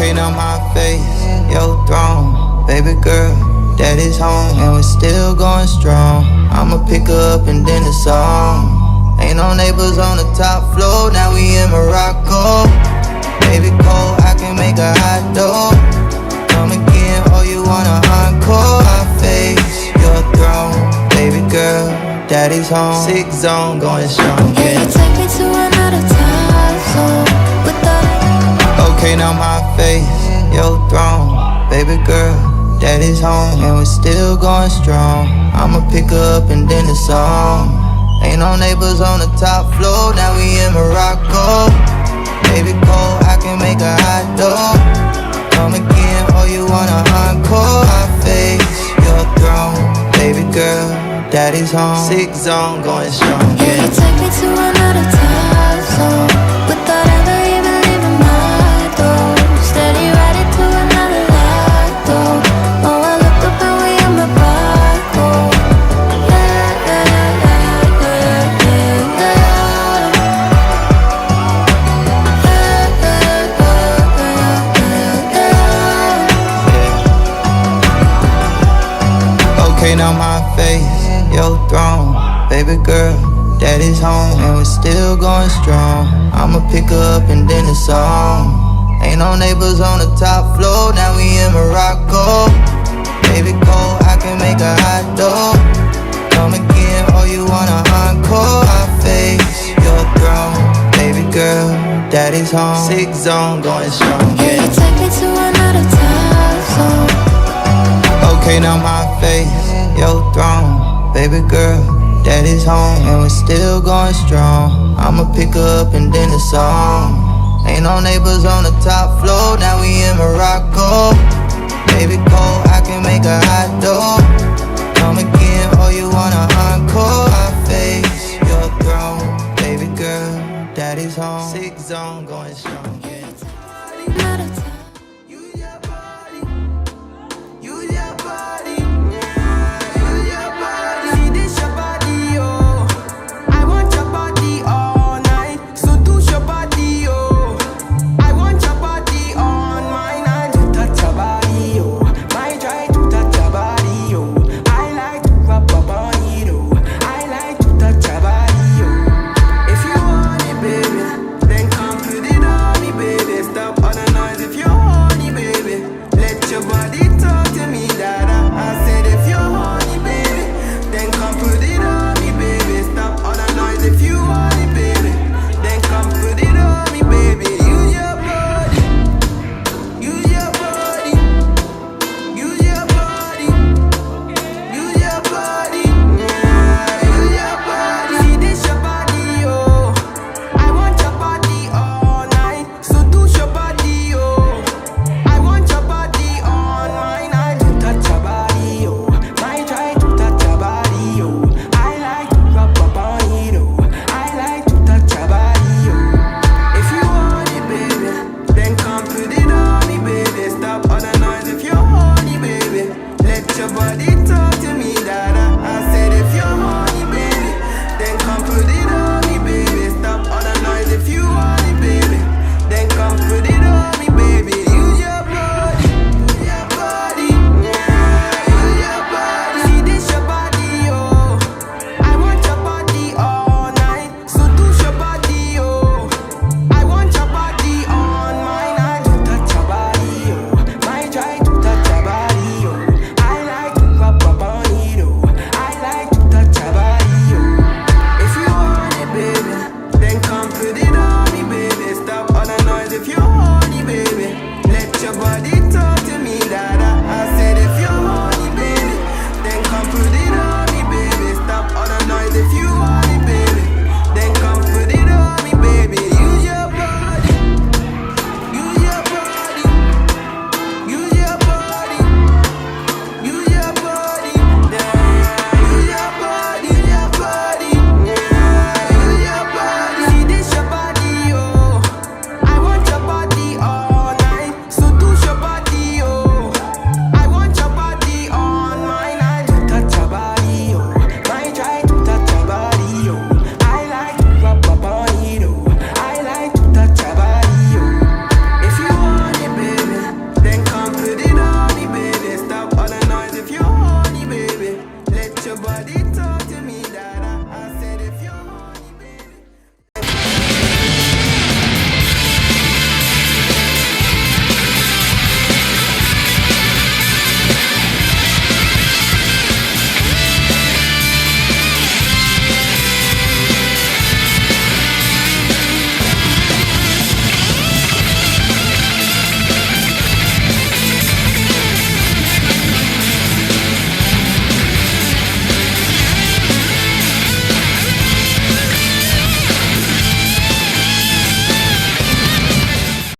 Okay, now my face, your throne. Baby girl, daddy's home, and we're still going strong. I'ma pick her up and then it's on. Ain't no neighbors on the top floor, now we in Morocco. Baby cold, I can make a hot dough. Come again, oh you wanna encore? My face, your throne. Baby girl, daddy's home. 6 zone, going strong. Yeah, you take me to another time zone. Okay, now my face, your throne. Baby girl, daddy's home, and we're still going strong. I'ma pick her up and then it's on. Ain't no neighbors on the top floor, now we in Morocco. Baby cold, I can make a hot dough. Come again, oh you wanna encore? My face, your throne. Baby girl, daddy's home. 6 zone, going strong. Yeah, you take me to another time zone. Without ever even leaving my door. Steady riding to another light though. Oh, I looked up and we in Morocco. Yeah, yeah, yeah, yeah, yeah, yeah. Okay, now my face, your throne. Baby girl, daddy's home, and we're still going strong. I'ma pick her up and then it's on. Ain't no neighbors on the top floor, now we in Morocco. Baby cold, I can make a hot dough. Come again, oh you wanna encore? My face, your throne. Baby girl, daddy's home. 6 zone, going strong. yeah, you take me to another time zone. Okay, now my face, your throne. Baby girl, daddy's home, and we're still going strong. I'ma pick her up and then it's on. Ain't no neighbors on the top floor, now we in Morocco. Baby cold, I can make a hot dough. Come again, oh you wanna encore? My face, your throne. Baby girl, daddy's home. 6 zone, going strong.